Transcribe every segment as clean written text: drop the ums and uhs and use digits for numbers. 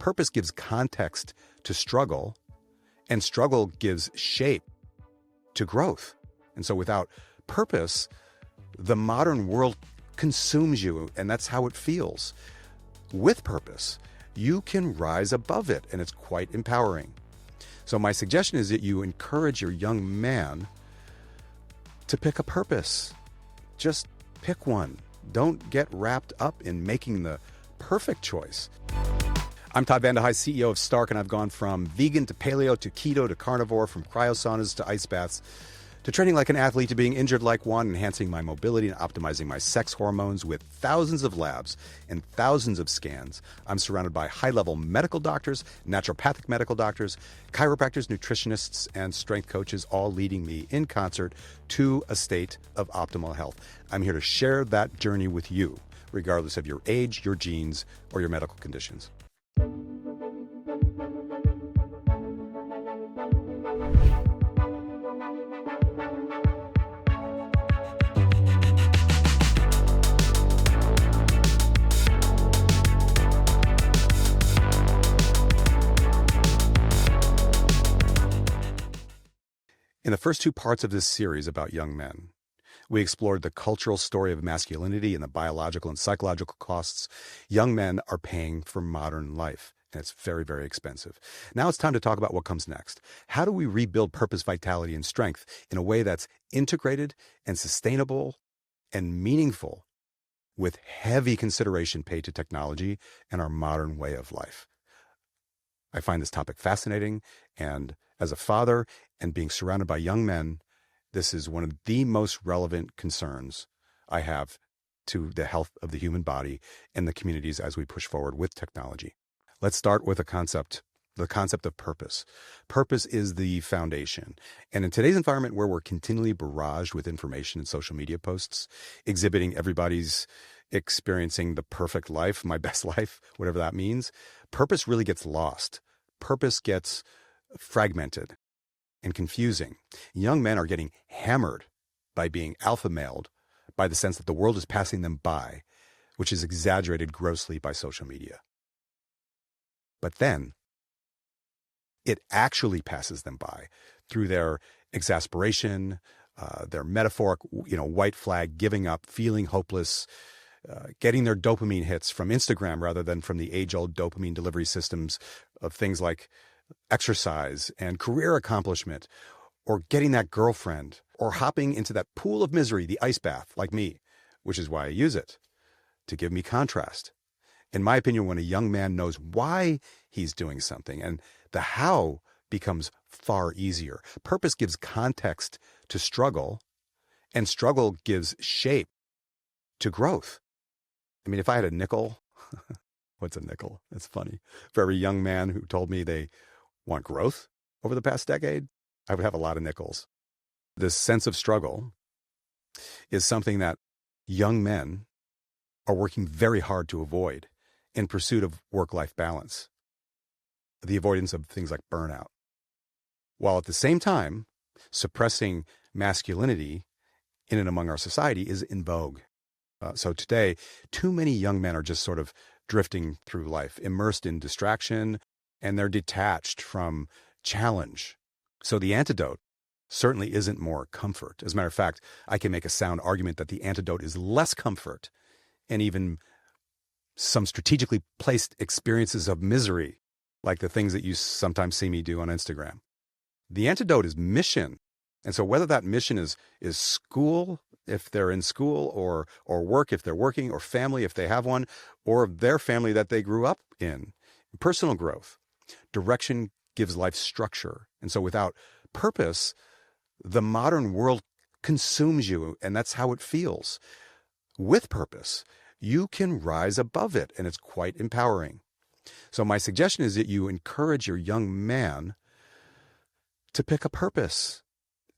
purpose gives context to struggle, and struggle gives shape to growth. And so without purpose, the modern world consumes you, and that's how it feels. With purpose, you can rise above it, and it's quite empowering. So my suggestion is that you encourage your young man to pick a purpose. Just pick one. Don't get wrapped up in making the perfect choice. I'm Todd Vande Hei, CEO of Stark, and I've gone from vegan to paleo to keto to carnivore, from cryosaunas to ice baths, to training like an athlete to being injured like one, enhancing my mobility and optimizing my sex hormones with thousands of labs and thousands of scans. I'm surrounded by high-level medical doctors, naturopathic medical doctors, chiropractors, nutritionists, and strength coaches, all leading me in concert to a state of optimal health. I'm here to share that journey with you, regardless of your age, your genes, or your medical conditions. In the first two parts of this series about young men, we explored the cultural story of masculinity and the biological and psychological costs young men are paying for modern life. And it's very, very expensive. Now it's time to talk about what comes next. How do we rebuild purpose, vitality, and strength in a way that's integrated and sustainable and meaningful, with heavy consideration paid to technology and our modern way of life? I find this topic fascinating, and as a father and being surrounded by young men, this is one of the most relevant concerns I have to the health of the human body and the communities as we push forward with technology. Let's start with the concept of purpose. Purpose is the foundation. And in today's environment where we're continually barraged with information and social media posts, exhibiting everybody's experiencing the perfect life, my best life, whatever that means, purpose really gets lost. Purpose gets fragmented and confusing. Young men are getting hammered by being alpha mailed by the sense that the world is passing them by, which is exaggerated grossly by social media. But then it actually passes them by through their exasperation, their metaphoric, white flag, giving up, feeling hopeless, getting their dopamine hits from Instagram rather than from the age-old dopamine delivery systems of things like exercise and career accomplishment, or getting that girlfriend, or hopping into that pool of misery, the ice bath, like me, which is why I use it, to give me contrast. In my opinion, when a young man knows why he's doing something, and the how becomes far easier. Purpose gives context to struggle, and struggle gives shape to growth. I mean, if I had a nickel, what's a nickel? That's funny. For every young man who told me they want growth over the past decade, I would have a lot of nickels. This sense of struggle is something that young men are working very hard to avoid in pursuit of work-life balance, the avoidance of things like burnout, while at the same time suppressing masculinity in and among our society is in vogue. So today, too many young men are just sort of drifting through life, immersed in distraction, and they're detached from challenge. So the antidote certainly isn't more comfort. As a matter of fact, I can make a sound argument that the antidote is less comfort and even some strategically placed experiences of misery, like the things that you sometimes see me do on Instagram. The antidote is mission. And so whether that mission is school, if they're in school, or work if they're working, or family if they have one, or their family that they grew up in, personal growth, direction gives life structure. And so without purpose, the modern world consumes you, and that's how it feels. With purpose, you can rise above it, and it's quite empowering. So my suggestion is that you encourage your young man to pick a purpose.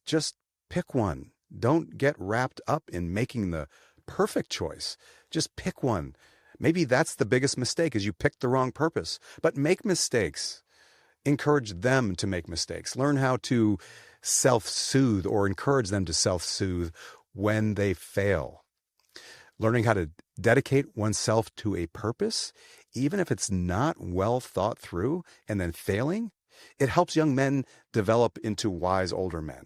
Just pick one. Don't get wrapped up in making the perfect choice. Just pick one. Maybe that's the biggest mistake, is you picked the wrong purpose. But make mistakes. Encourage them to make mistakes. Learn how to self-soothe, or encourage them to self-soothe when they fail. Learning how to dedicate oneself to a purpose, even if it's not well thought through, and then failing, it helps young men develop into wise older men.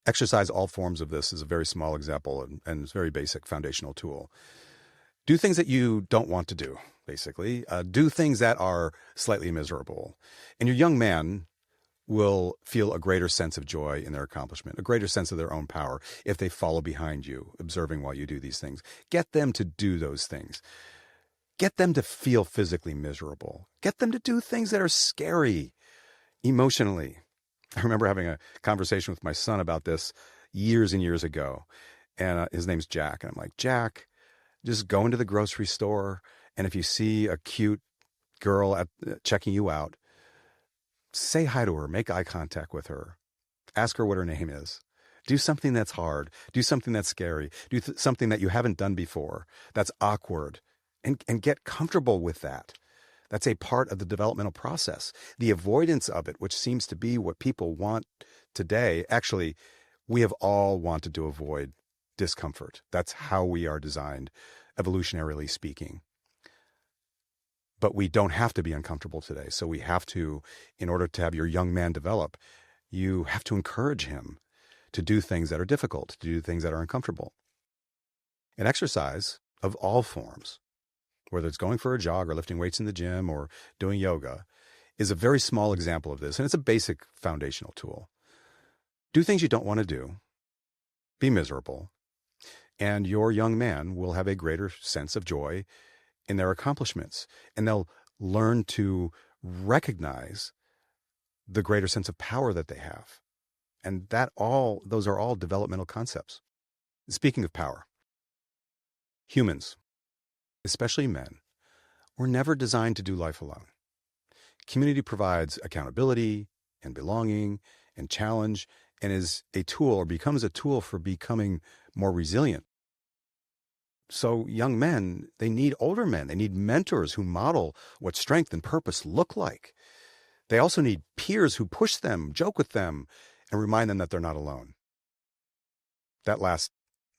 Exercise, all forms of this, is a very small example and it's a very basic foundational tool. Do things that you don't want to do, basically. Do things that are slightly miserable. And your young man will feel a greater sense of joy in their accomplishment, a greater sense of their own power if they follow behind you, observing while you do these things. Get them to do those things. Get them to feel physically miserable. Get them to do things that are scary emotionally. I remember having a conversation with my son about this years and years ago. And his name's Jack. And I'm like, Jack, just go into the grocery store. And if you see a cute girl checking you out, say hi to her, make eye contact with her, ask her what her name is. Do something that's hard. Do something that's scary. Do something that you haven't done before, that's awkward, and get comfortable with that. That's a part of the developmental process. The avoidance of it, which seems to be what people want today, actually, we have all wanted to avoid discomfort. That's how we are designed, evolutionarily speaking. But we don't have to be uncomfortable today. So we have to, in order to have your young man develop, you have to encourage him to do things that are difficult, to do things that are uncomfortable. And exercise of all forms, whether it's going for a jog or lifting weights in the gym or doing yoga, is a very small example of this. And it's a basic foundational tool. Do things you don't want to do. Be miserable. And your young man will have a greater sense of joy in their accomplishments. And they'll learn to recognize the greater sense of power that they have. And those are all developmental concepts. Speaking of power, humans, especially men, were never designed to do life alone. Community provides accountability and belonging and challenge, and is a tool or becomes a tool for becoming more resilient. So young men, they need older men. They need mentors who model what strength and purpose look like. They also need peers who push them, joke with them, and remind them that they're not alone. That last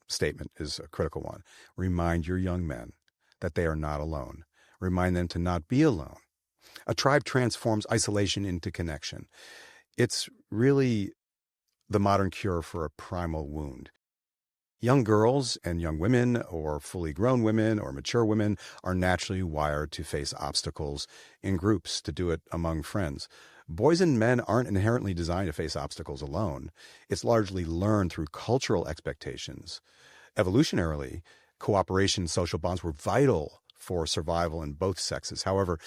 statement is a critical one. Remind your young men that they are not alone. Remind them to not be alone. A tribe transforms isolation into connection. It's really the modern cure for a primal wound. Young girls and young women, or fully grown women or mature women, are naturally wired to face obstacles in groups, to do it among friends. Boys and men aren't inherently designed to face obstacles alone. It's largely learned through cultural expectations. Evolutionarily, cooperation and social bonds were vital for survival in both sexes. However,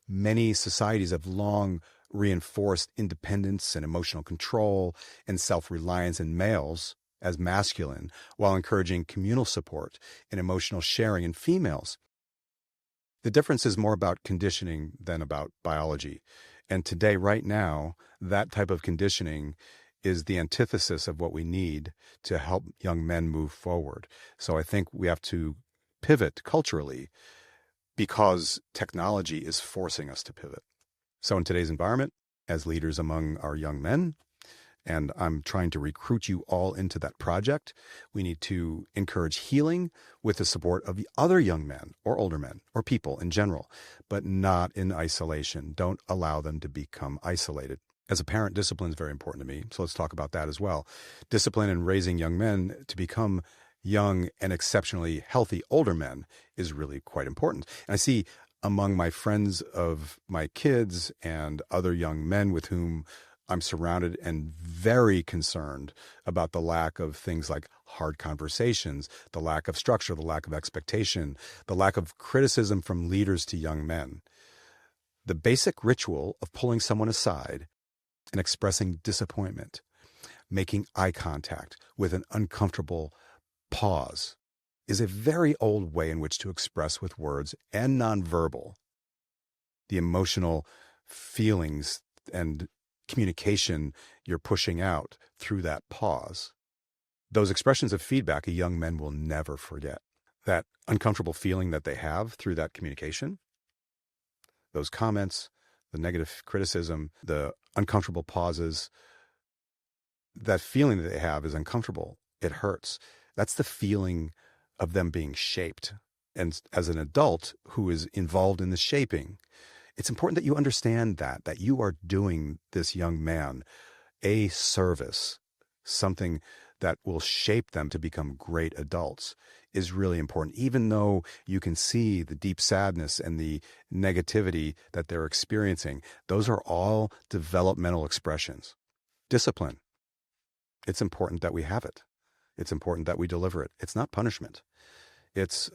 many societies have long reinforced independence and emotional control and self-reliance in males as masculine, while encouraging communal support and emotional sharing in females. The difference is more about conditioning than about biology. And today, right now, that type of conditioning is the antithesis of what we need to help young men move forward. So I think we have to pivot culturally because technology is forcing us to pivot. So in today's environment, as leaders among our young men, and I'm trying to recruit you all into that project, we need to encourage healing with the support of the other young men or older men or people in general, but not in isolation. Don't allow them to become isolated. As a parent, discipline is very important to me, so let's talk about that as well. Discipline in raising young men to become young and exceptionally healthy older men is really quite important. And I see among my friends of my kids and other young men with whom I'm surrounded and very concerned about the lack of things like hard conversations, the lack of structure, the lack of expectation, the lack of criticism from leaders to young men. The basic ritual of pulling someone aside and expressing disappointment, making eye contact with an uncomfortable pause, is a very old way in which to express with words and nonverbal the emotional feelings and communication you're pushing out through that pause. Those expressions of feedback a young man will never forget. That uncomfortable feeling that they have through that communication, those comments, the negative criticism, the uncomfortable pauses, that feeling that they have is uncomfortable. It hurts. That's the feeling of them being shaped. And as an adult who is involved in the shaping, it's important that you understand that you are doing this young man a service, something that will shape them to become great adults is really important. Even though you can see the deep sadness and the negativity that they're experiencing, those are all developmental expressions. Discipline. It's important that we have it. It's important that we deliver it. It's not punishment. It's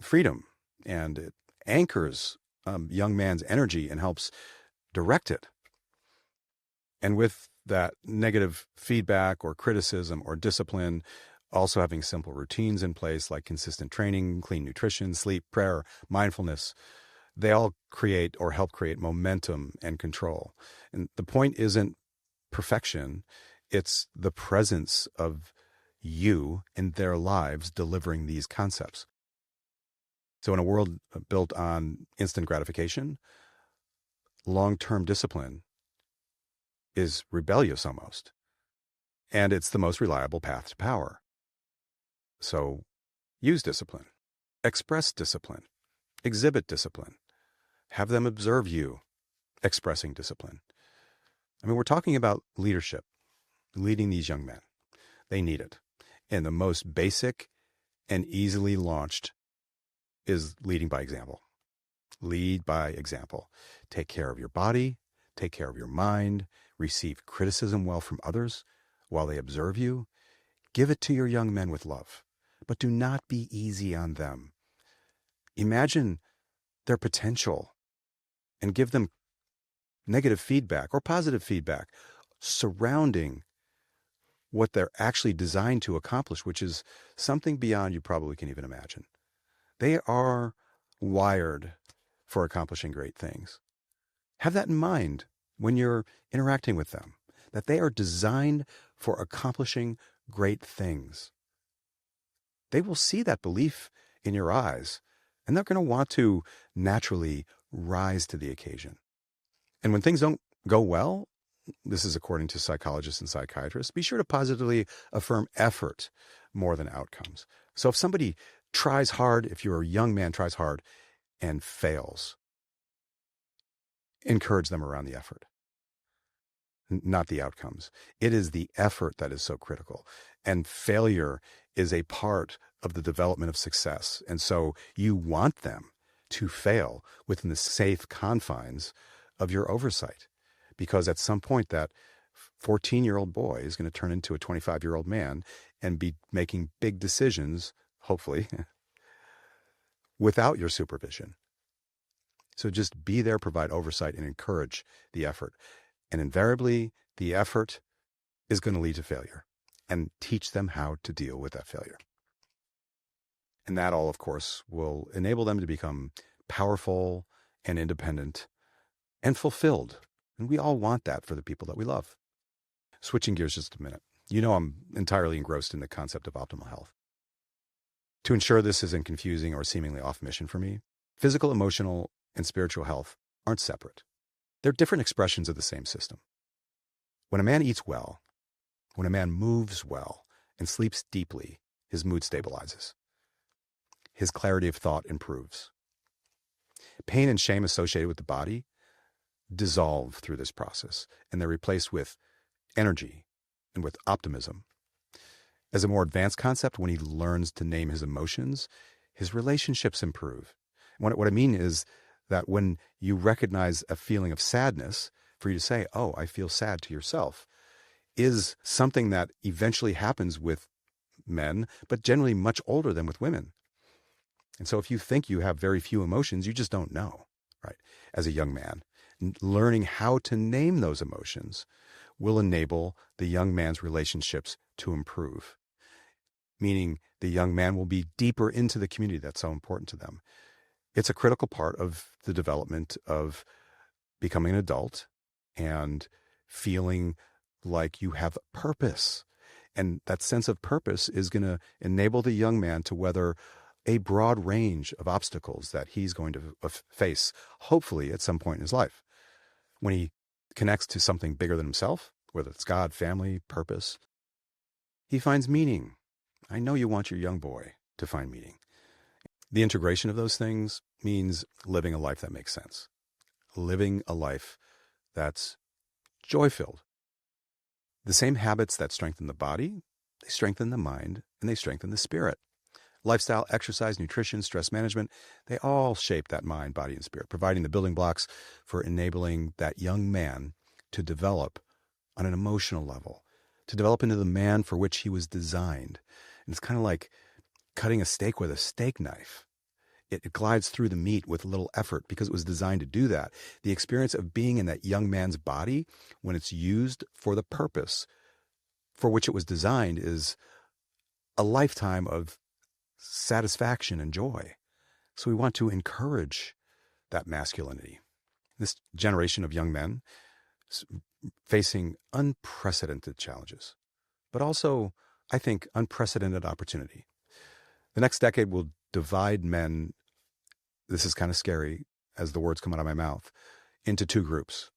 freedom, and it anchors young man's energy and helps direct it. And with that negative feedback or criticism or discipline, also having simple routines in place like consistent training, clean nutrition, sleep, prayer, mindfulness, they all create or help create momentum and control. And the point isn't perfection. It's the presence of you in their lives delivering these concepts. So in a world built on instant gratification, long-term discipline is rebellious almost. And it's the most reliable path to power. So use discipline, express discipline, exhibit discipline, have them observe you expressing discipline. I mean, we're talking about leadership, leading these young men. They need it. And the most basic and easily launched is leading by example. Lead by example. Take care of your body, take care of your mind, receive criticism well from others while they observe you. Give it to your young men with love, but do not be easy on them. Imagine their potential and give them negative feedback or positive feedback surrounding what they're actually designed to accomplish, which is something beyond you probably can even imagine. They are wired for accomplishing great things. Have that in mind when you're interacting with them, that they are designed for accomplishing great things. They will see that belief in your eyes, and they're going to want to naturally rise to the occasion. And when things don't go well, this is according to psychologists and psychiatrists, be sure to positively affirm effort more than outcomes. So if somebody tries hard, if you're a young man tries hard and fails, encourage them around the effort, not the outcomes. It is the effort that is so critical. And failure is a part of the development of success. And so you want them to fail within the safe confines of your oversight. Because at some point that 14-year-old boy is going to turn into a 25-year-old man and be making big decisions, hopefully, without your supervision. So just be there, provide oversight, and encourage the effort. And invariably, the effort is going to lead to failure, and teach them how to deal with that failure. And that all, of course, will enable them to become powerful and independent and fulfilled. And we all want that for the people that we love. Switching gears just a minute. You know I'm entirely engrossed in the concept of optimal health. To ensure this isn't confusing or seemingly off mission for me, physical, emotional, and spiritual health aren't separate. They're different expressions of the same system. When a man eats well, when a man moves well and sleeps deeply, his mood stabilizes. His clarity of thought improves. Pain and shame associated with the body dissolve through this process, and they're replaced with energy and with optimism. As a more advanced concept, when he learns to name his emotions, his relationships improve. What I mean is that when you recognize a feeling of sadness, for you to say, oh, I feel sad to yourself, is something that eventually happens with men, but generally much older than with women. And so if you think you have very few emotions, you just don't know, right? As a young man, learning how to name those emotions will enable the young man's relationships to improve, meaning the young man will be deeper into the community that's so important to them. It's a critical part of the development of becoming an adult and feeling like you have purpose. And that sense of purpose is going to enable the young man to weather a broad range of obstacles that he's going to face, hopefully at some point in his life. When he connects to something bigger than himself, whether it's God, family, purpose, he finds meaning. I know you want your young boy to find meaning. The integration of those things means living a life that makes sense, living a life that's joy-filled. The same habits that strengthen the body, they strengthen the mind, and they strengthen the spirit. Lifestyle, exercise, nutrition, stress management, they all shape that mind, body, and spirit, providing the building blocks for enabling that young man to develop on an emotional level, to develop into the man for which he was designed. And it's kind of like cutting a steak with a steak knife. It glides through the meat with little effort because it was designed to do that. The experience of being in that young man's body, when it's used for the purpose for which it was designed, is a lifetime of satisfaction and joy. So we want to encourage that masculinity. This generation of young men facing unprecedented challenges, but also, I think, unprecedented opportunity. The next decade will divide men, this is kind of scary as the words come out of my mouth, into two groups.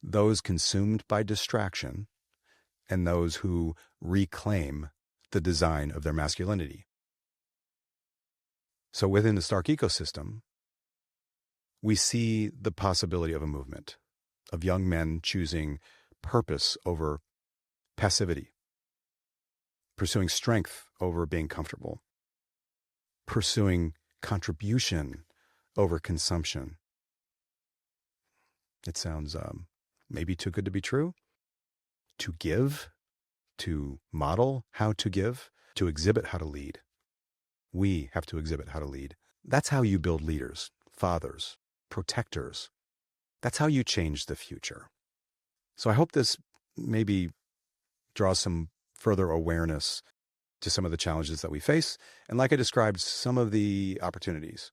Those consumed by distraction and those who reclaim the design of their masculinity. So within the Stark ecosystem, we see the possibility of a movement of young men choosing purpose over passivity, pursuing strength over being comfortable, pursuing contribution over consumption. It sounds maybe too good to be true. To give, to model how to give, to exhibit how to lead. We have to exhibit how to lead. That's how you build leaders, fathers, protectors. That's how you change the future. So I hope this maybe draws some further awareness to some of the challenges that we face, and like I described, some of the opportunities.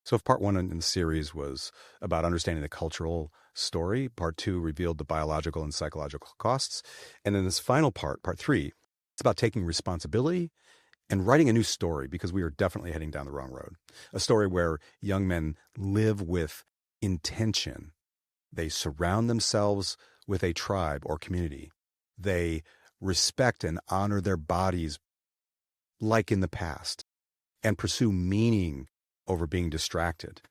So if part one in the series was about understanding the cultural story, part two revealed the biological and psychological costs, and in this final part, part three, it's about taking responsibility and writing a new story, because we are definitely heading down the wrong road. A story where young men live with intention. They surround themselves with a tribe or community. They respect and honor their bodies like in the past, and pursue meaning over being distracted.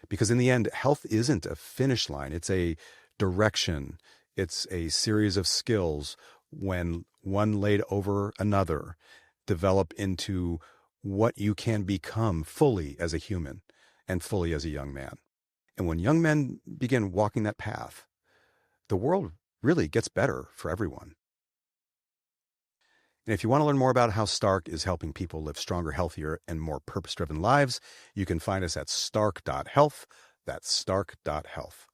Because in the end, health isn't a finish line. It's a direction. It's a series of skills, when one laid over another, develop into what you can become fully as a human and fully as a young man. And when young men begin walking that path, the world really gets better for everyone. And if you want to learn more about how Stark is helping people live stronger, healthier, and more purpose-driven lives, you can find us at stark.health. That's stark.health.